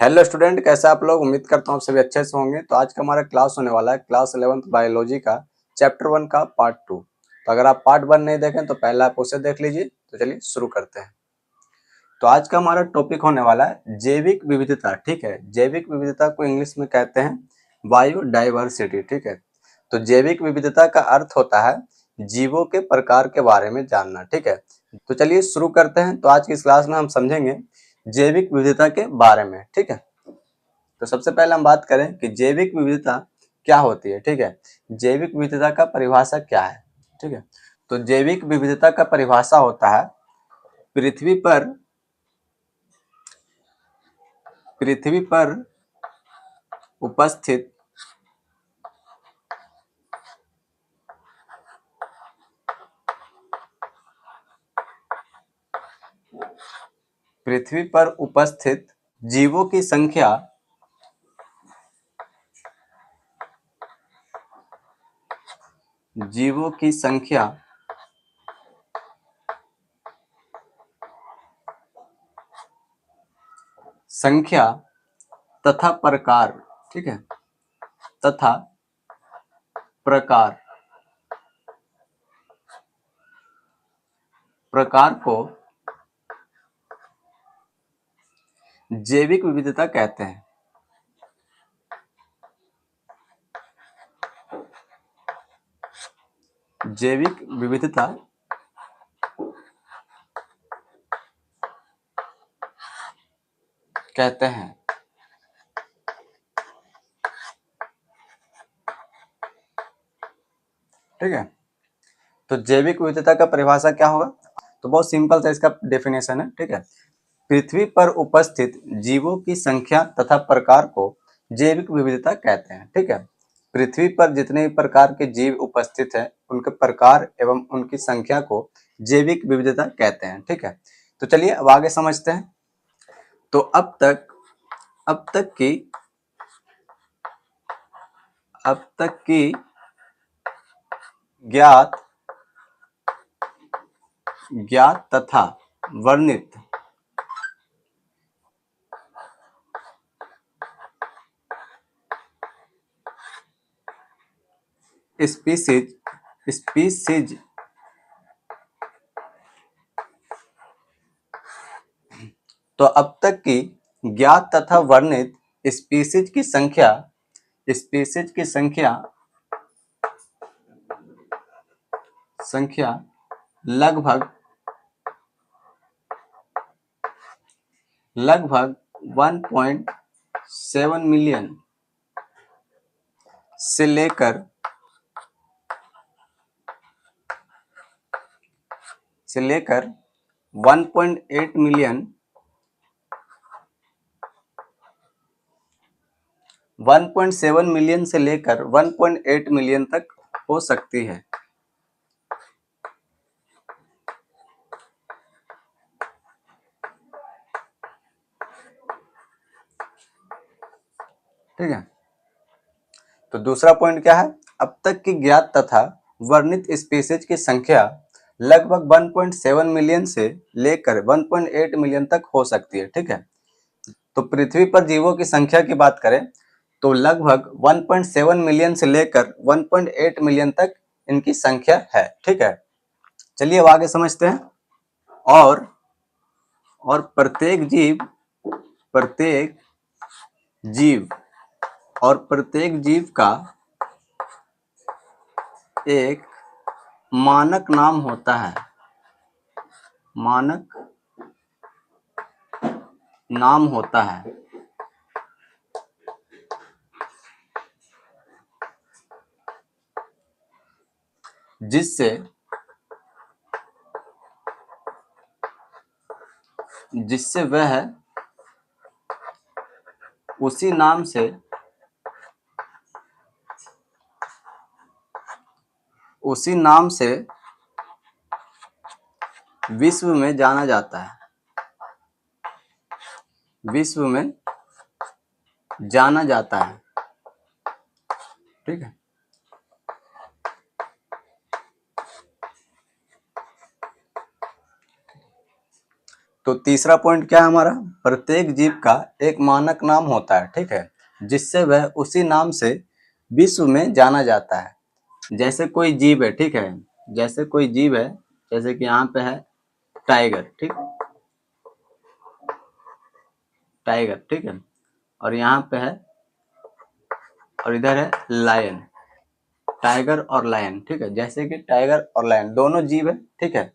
Hello student, कैसे आप लोग? उम्मीद करता हूँ आप सभी अच्छे से होंगे। तो आज का हमारा क्लास होने वाला है क्लास 11th बायोलॉजी का चैप्टर 1 का पार्ट 2। तो अगर आप पार्ट 1 नहीं देखें तो पहले आप उसे देख लीजिए। तो चलिए शुरू करते हैं। तो आज का हमारा टॉपिक होने वाला है जैविक विविधता। ठीक है, जैविक विविधता को इंग्लिश में कहते हैं बायोडाइवर्सिटी। ठीक है, तो जैविक विविधता का अर्थ होता है जीवों के प्रकार के बारे में जानना। ठीक है, तो चलिए शुरू करते हैं। तो आज की इस क्लास में हम समझेंगे जैविक विविधता के बारे में। ठीक है, तो सबसे पहले हम बात करें कि जैविक विविधता क्या होती है। ठीक है, जैविक विविधता का परिभाषा क्या है। ठीक है, तो जैविक विविधता का परिभाषा होता है पृथ्वी पर उपस्थित पृथ्वी पर उपस्थित जीवों की संख्या जीवों की संख्या तथा प्रकार। ठीक है, तथा प्रकार प्रकार को जैविक विविधता कहते हैं। जैविक विविधता कहते हैं। ठीक है, तो जैविक विविधता का परिभाषा क्या होगा? तो बहुत सिंपल सा इसका डेफिनेशन है। ठीक है, पृथ्वी पर उपस्थित जीवों की संख्या तथा प्रकार को जैविक विविधता कहते हैं। ठीक है, पृथ्वी पर जितने भी प्रकार के जीव उपस्थित हैं उनके प्रकार एवं उनकी संख्या को जैविक विविधता कहते हैं। ठीक है, तो चलिए अब आगे समझते हैं। तो अब तक की ज्ञात तथा वर्णित स्पीसीज तो अब तक की ज्ञात तथा वर्णित स्पीसीज की संख्या लगभग 1.7 मिलियन से लेकर 1.8 मिलियन 1.7 मिलियन से लेकर 1.8 मिलियन तक हो सकती है। ठीक है, तो दूसरा पॉइंट क्या है? अब तक की ज्ञात तथा वर्णित स्पीसीज की संख्या लगभग 1.7 मिलियन से लेकर 1.8 मिलियन तक हो सकती है। ठीक है, तो पृथ्वी पर जीवों की संख्या की बात करें तो लगभग 1.7 मिलियन से लेकर 1.8 मिलियन तक इनकी संख्या है। ठीक है, चलिए अब आगे समझते हैं। और प्रत्येक जीव का एक मानक नाम होता है। जिससे वह उसी नाम से विश्व में जाना जाता है। ठीक है, तो तीसरा पॉइंट क्या है हमारा, प्रत्येक जीव का एक मानक नाम होता है, ठीक है, जिससे वह उसी नाम से विश्व में जाना जाता है। जैसे कोई जीव है, ठीक है, जैसे कोई जीव है, जैसे कि यहाँ पे है टाइगर, ठीक, टाइगर, ठीक है, और यहाँ पे है, और इधर है लायन, टाइगर और लायन, ठीक है, जैसे कि टाइगर और लायन दोनों जीव है, ठीक है,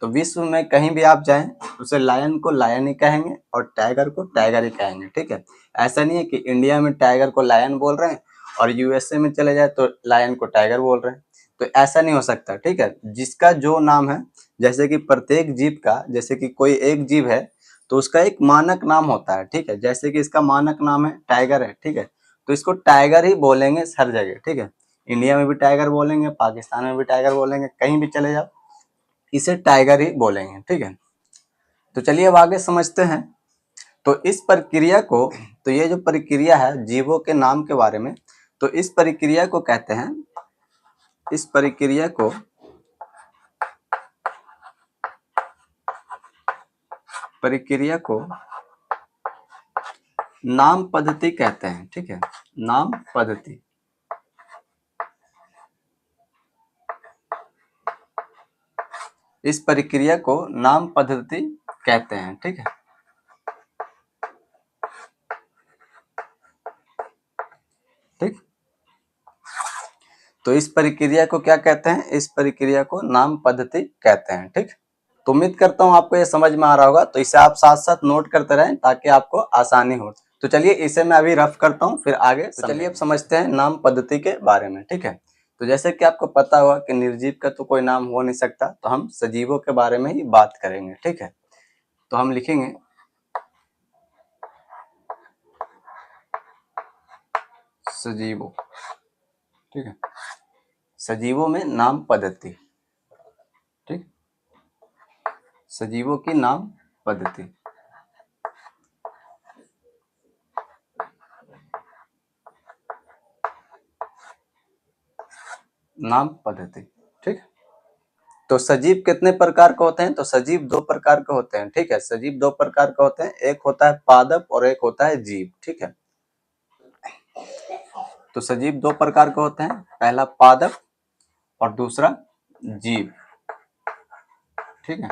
तो विश्व में कहीं भी आप जाएं उसे लायन को लायन ही कहेंगे और टाइगर को टाइगर ही कहेंगे, ठीक है। ऐसा नहीं है कि इंडिया में टाइगर को लायन बोल रहे हैं और यूएसए में चले जाए तो लायन को टाइगर बोल रहे हैं, तो ऐसा नहीं हो सकता, ठीक है। जिसका जो नाम है, जैसे कि प्रत्येक जीव का, जैसे कि कोई एक जीव है तो उसका एक मानक नाम होता है, ठीक है, जैसे कि इसका मानक नाम है टाइगर है, ठीक है, तो इसको टाइगर ही बोलेंगे हर जगह, ठीक है। इंडिया में भी टाइगर बोलेंगे, पाकिस्तान में भी टाइगर बोलेंगे, कहीं भी चले जाओ इसे टाइगर ही बोलेंगे, ठीक है। तो चलिए अब आगे समझते हैं। तो इस प्रक्रिया को, तो ये जो प्रक्रिया है जीवों के नाम के बारे में, तो इस प्रक्रिया को कहते हैं, इस प्रक्रिया को नाम पद्धति कहते हैं, ठीक है, नाम पद्धति। इस प्रक्रिया को नाम पद्धति कहते हैं, ठीक है। ठीक, तो इस प्रक्रिया को क्या कहते हैं, इस प्रक्रिया को नाम पद्धति कहते हैं, ठीक। तो उम्मीद करता हूँ आपको ये समझ में आ रहा होगा, तो इसे आप साथ साथ नोट करते रहें ताकि आपको आसानी हो। तो चलिए इसे मैं अभी रफ करता हूँ, फिर आगे तो चलिए अब समझते हैं नाम पद्धति के बारे में, ठीक है। तो जैसे कि आपको पता होगा कि निर्जीव का तो कोई नाम हो नहीं सकता, तो हम सजीवों के बारे में ही बात करेंगे, ठीक है। तो हम लिखेंगे सजीवों, ठीक है, सजीवों में नाम पद्धति, ठीक, सजीवों की नाम पद्धति। नाम पद्धति, ठीक। तो सजीव कितने प्रकार के होते हैं, तो सजीव दो प्रकार के होते हैं, ठीक है, सजीव दो प्रकार के होते हैं, एक होता है पादप और एक होता है जीव, ठीक है। तो सजीव दो प्रकार के होते हैं, पहला पादप और दूसरा जीव, ठीक है,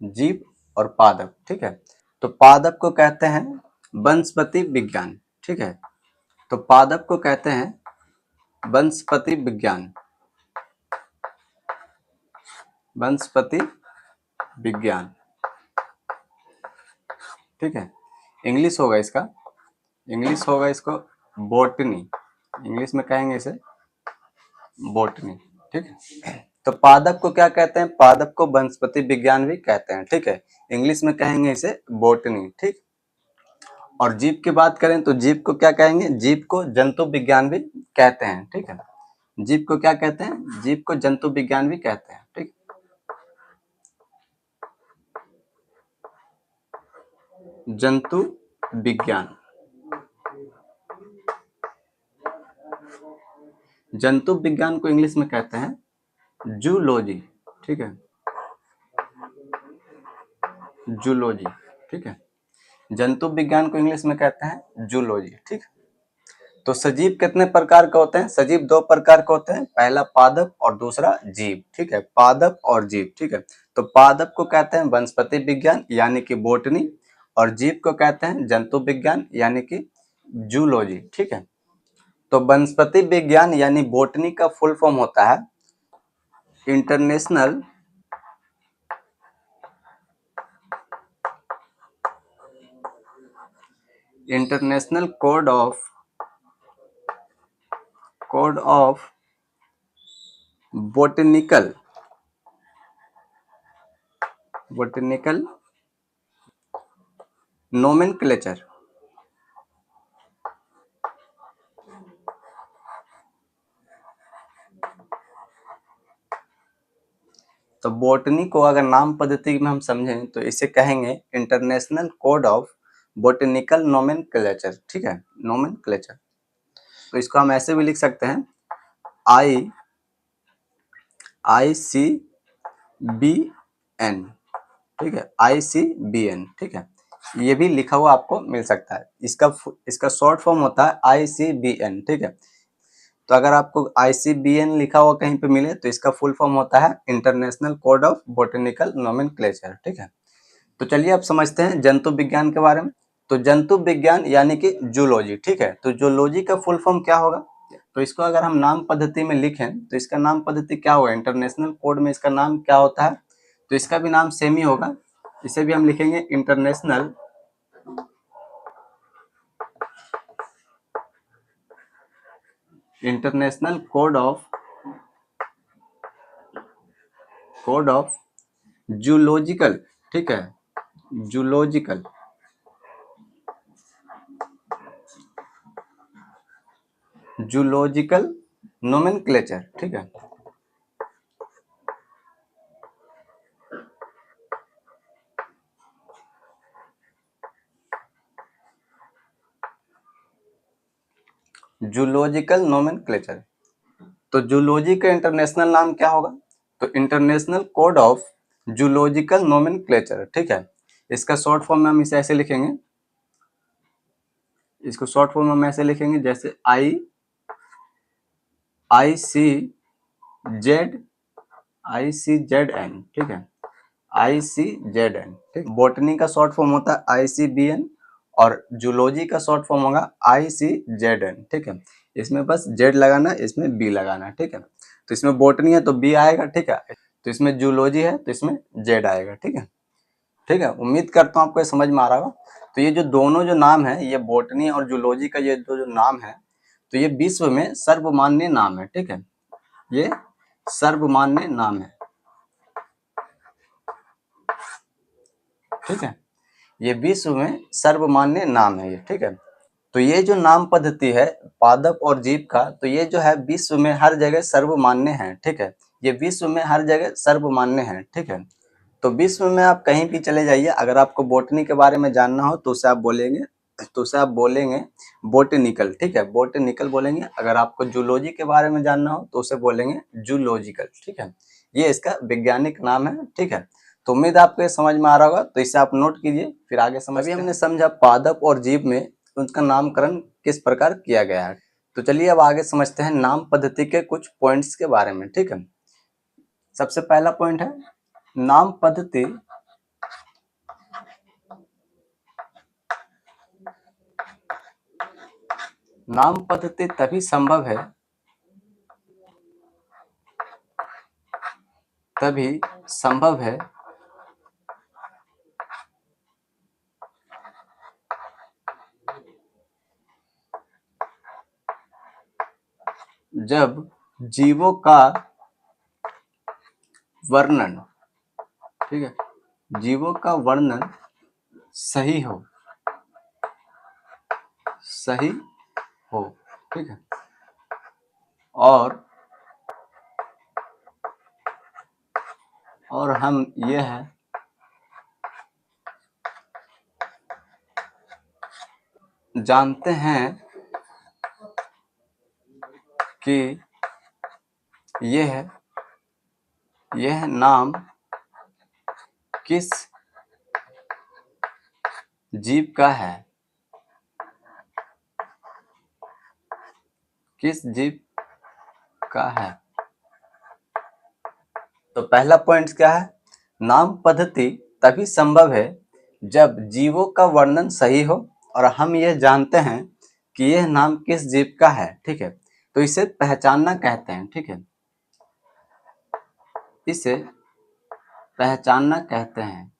जीव और पादप, ठीक है। तो पादप को कहते हैं वनस्पति विज्ञान, ठीक है, तो पादप को कहते हैं वनस्पति विज्ञान, वनस्पति विज्ञान, ठीक है। इंग्लिश होगा इसका, इंग्लिश होगा इसको बोटनी, इंग्लिश में कहेंगे इसे बोटनी, ठीक है। तो पादप को क्या कहते हैं, पादप को वनस्पति विज्ञान भी कहते हैं, ठीक है, इंग्लिश में कहेंगे इसे बोटनी, ठीक। और जीव की बात करें तो जीव को क्या कहेंगे, जीव को जंतु विज्ञान भी कहते हैं, ठीक है, जीव को क्या कहते हैं, जीव को जंतु विज्ञान भी कहते हैं, ठीक। जंतु विज्ञान, जंतु विज्ञान को इंग्लिश में कहते हैं जूलॉजी, ठीक है, जूलॉजी, ठीक है, जंतु विज्ञान को इंग्लिश में कहते हैं जूलॉजी, ठीक। तो सजीव कितने प्रकार के होते हैं, सजीव दो प्रकार के होते हैं, पहला पादप और दूसरा जीव, ठीक है, पादप और जीव, ठीक है। तो पादप को कहते हैं वनस्पति विज्ञान यानी कि बोटनी, और जीव को कहते हैं जंतु विज्ञान यानी कि जूलॉजी, ठीक है। तो वनस्पति विज्ञान यानी बोटनी का फुल फॉर्म होता है international international code of botanical nomenclature. तो बोटनी को अगर नाम पद्धति में हम समझें तो इसे कहेंगे international code of botanical nomenclature, ठीक है, नोमेनक्लेचर। तो इसको हम ऐसे भी लिख सकते हैं ICBN, ठीक है, ICBN, ठीक है, ये भी लिखा हुआ आपको मिल सकता है। इसका शॉर्ट फॉर्म होता है ICBN, ठीक है। तो अगर आपको ICBN लिखा हुआ कहीं पे मिले तो इसका फुल फॉर्म होता है international code of botanical nomenclature, ठीक है। तो चलिए अब समझते हैं जंतु विज्ञान के बारे में। तो जंतु विज्ञान यानी कि जूलॉजी, ठीक है। तो जूलॉजी का फुल फॉर्म क्या होगा? तो इसको अगर हम नाम पद्धति में लिखें तो इसका नाम पद्धति क्या होगा? इंटरनेशनल कोड में इसका नाम क्या होता है? तो इसका भी नाम सेम ही होगा, इसे भी हम लिखेंगे इंटरनेशनल कोड ऑफ जूलॉजिकल, ठीक है, जूलॉजिकल जूलॉजिकल नोमेनक्लेचर, ठीक है। Zoological nomenclature. तो जूलॉजी का इंटरनेशनल नाम क्या होगा? तो international code of zoological nomenclature, ठीक है। इसका शॉर्ट फॉर्म में हम इसे ऐसे लिखेंगे, इसको शॉर्ट फॉर्म में हम ऐसे लिखेंगे जैसे ICZN, ठीक है, ICZN, ठीक। बॉटनी का शॉर्ट फॉर्म होता है ICBN और जूलॉजी का शॉर्ट फॉर्म होगा ICZN, ठीक है। इसमें बस Z लगाना, इसमें B लगाना, ठीक है। तो इसमें बॉटनी है तो B आएगा, ठीक है। तो इसमें जूलॉजी है तो इसमें Z आएगा, ठीक है। ठीक है, उम्मीद करता हूँ आपको ये समझ में आ रहा होगा। तो ये जो दोनों जो नाम है, ये बॉटनी और जूलॉजी का ये जो नाम है, तो ये विश्व में सर्वमान्य नाम है, ठीक है। ये सर्वमान्य नाम है, ठीक है। ये विश्व में सर्वमान्य नाम है ये, ठीक है। तो ये जो नाम पद्धति है पादप और जीव का, तो ये जो है विश्व में हर जगह सर्वमान्य है, ठीक है। ये विश्व में हर जगह सर्वमान्य है, ठीक है। तो विश्व में आप कहीं भी चले जाइए, अगर आपको बॉटनी के बारे में जानना हो तो उसे आप बोलेंगे बोटेनिकल, ठीक है, बोटेनिकल बोलेंगे। अगर आपको जूलॉजी के बारे में जानना हो तो उसे बोलेंगे जूलॉजिकल, ठीक है। ये इसका वैज्ञानिक नाम है, ठीक है। तो उम्मीद है आपको ये समझ में आ रहा होगा, तो इसे आप नोट कीजिए, फिर आगे समझ। अभी हमने समझा पादप और जीव में उनका नामकरण किस प्रकार किया गया है। तो चलिए अब आगे समझते हैं नाम पद्धति के कुछ पॉइंट्स के बारे में, ठीक है। सबसे पहला पॉइंट है नाम पद्धति तभी संभव है जब जीवों का वर्णन, ठीक है, जीवों का वर्णन सही हो, ठीक है। और हम यह जानते हैं कि यह नाम किस जीव का है, तो पहला पॉइंट क्या है? नाम पद्धति तभी संभव है जब जीवों का वर्णन सही हो और हम यह जानते हैं कि यह नाम किस जीव का है, ठीक है। तो इसे पहचानना कहते हैं, ठीक है, इसे पहचानना कहते हैं,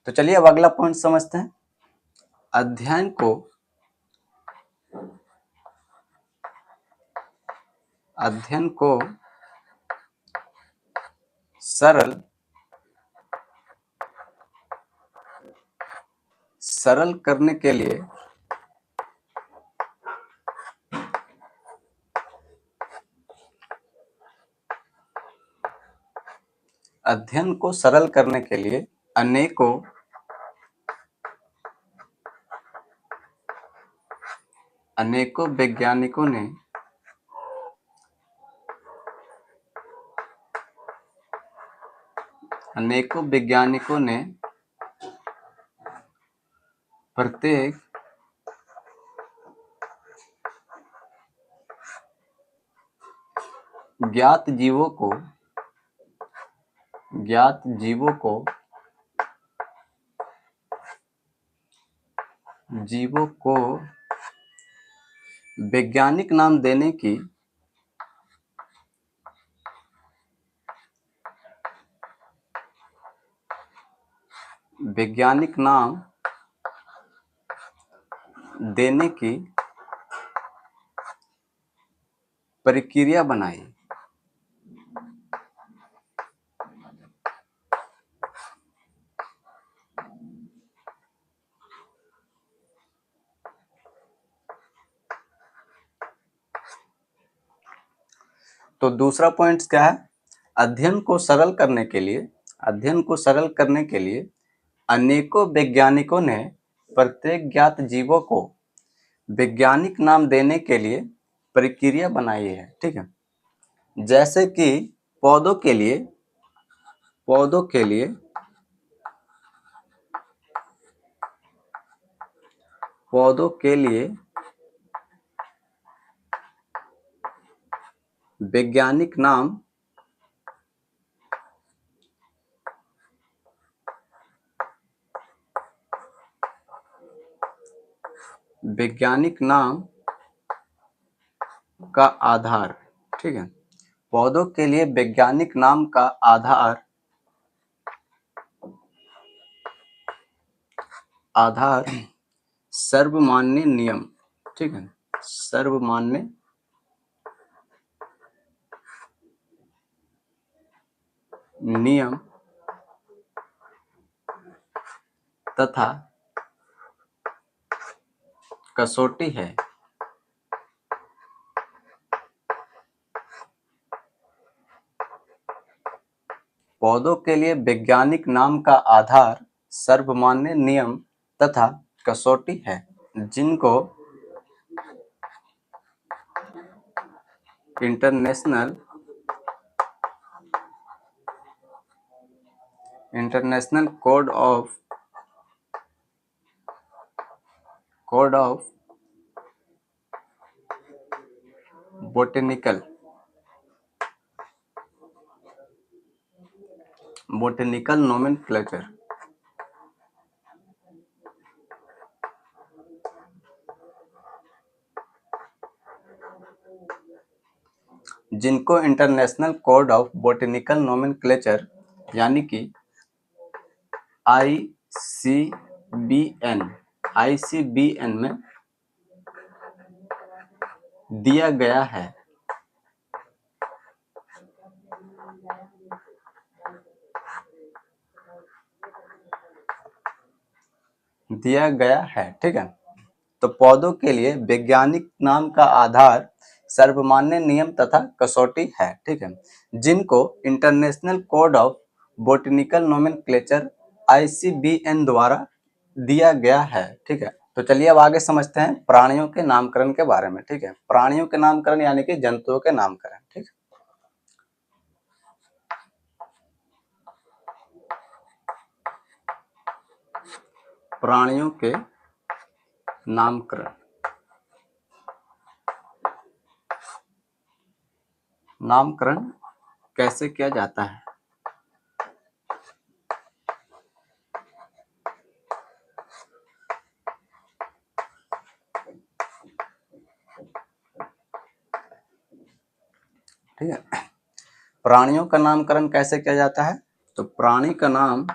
तो चलिए अब अगला पॉइंट समझते हैं। अध्ययन को सरल करने के लिए अनेकों अनेकों वैज्ञानिकों ने प्रत्येक ज्ञात जीवों को वैज्ञानिक नाम देने की प्रक्रिया बनाई। तो दूसरा पॉइंट क्या है? अध्ययन को सरल करने के लिए अनेकों वैज्ञानिकों ने प्रत्येक ज्ञात जीवों को वैज्ञानिक नाम देने के लिए प्रक्रिया बनाई है। ठीक है, जैसे कि पौधों के लिए वैज्ञानिक नाम का आधार, ठीक है, पौधों के लिए वैज्ञानिक नाम का आधार सर्वमान्य नियम, ठीक है, सर्वमान्य नियम तथा कसौटी है। पौधों के लिए वैज्ञानिक नाम का आधार सर्वमान्य नियम तथा कसौटी है, जिनको international code of botanical nomenclature, जिनको international code of botanical nomenclature यानी कि ICBN में दिया गया है। ठीक है, तो पौधों के लिए वैज्ञानिक नाम का आधार सर्वमान्य नियम तथा कसौटी है। ठीक है, जिनको international code of botanical nomenclature ICBN द्वारा दिया गया है। ठीक है, तो चलिए अब आगे समझते हैं प्राणियों के नामकरण के बारे में। ठीक है, प्राणियों के नामकरण यानी कि जंतुओं के नामकरण। ठीक, प्राणियों के नामकरण कैसे किया जाता है? ठीक है, प्राणियों का नामकरण कैसे किया जाता है? तो प्राणी का नाम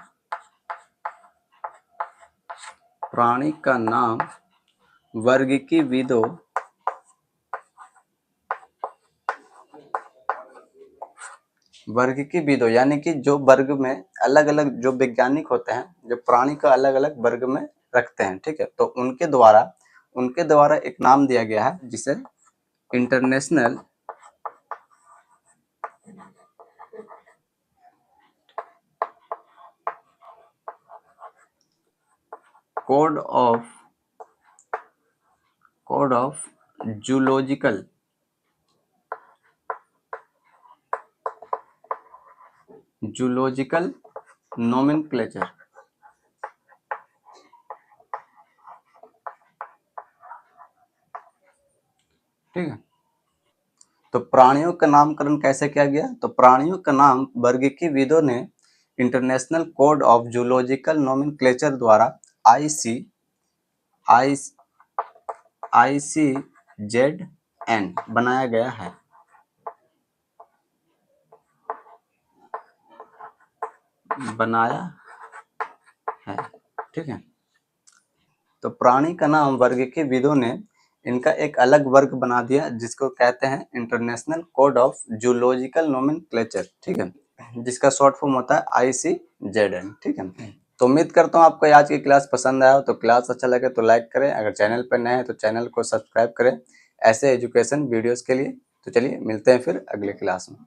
वर्गीविदों यानी कि जो वर्ग में अलग अलग जो वैज्ञानिक होते हैं, जो प्राणी का अलग अलग वर्ग में रखते हैं। ठीक है, तो उनके द्वारा एक नाम दिया गया है जिसे international code of zoological nomenclature. ठीक है, तो प्राणियों का नामकरण कैसे किया गया? तो प्राणियों का नाम वर्गीकीविदों ने international code of zoological nomenclature द्वारा ICZN बनाया गया है। ठीक है, तो प्राणी का नाम वर्गीकीविदों ने इनका एक अलग वर्ग बना दिया जिसको कहते हैं international code of zoological nomenclature. ठीक है, जिसका शॉर्ट फॉर्म होता है ICZN। ठीक है, तो उम्मीद करता हूँ आपको आज की क्लास पसंद आया हो। तो क्लास अच्छा लगे तो लाइक करें, अगर चैनल पर नए हैं तो चैनल को सब्सक्राइब करें ऐसे एजुकेशन वीडियोस के लिए। तो चलिए मिलते हैं फिर अगले क्लास में।